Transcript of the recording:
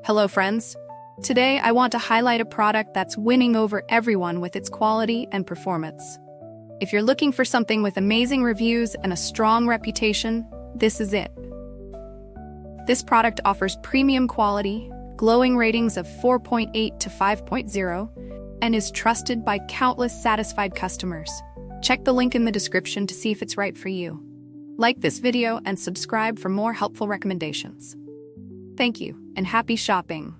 Hello friends! Today I want to highlight a product that's winning over everyone with its quality and performance. If you're looking for something with amazing reviews and a strong reputation, this is it. This product offers premium quality, glowing ratings of 4.8 to 5.0, and is trusted by countless satisfied customers. Check the link in the description to see if it's right for you. Like this video and subscribe for more helpful recommendations. Thank you, and happy shopping!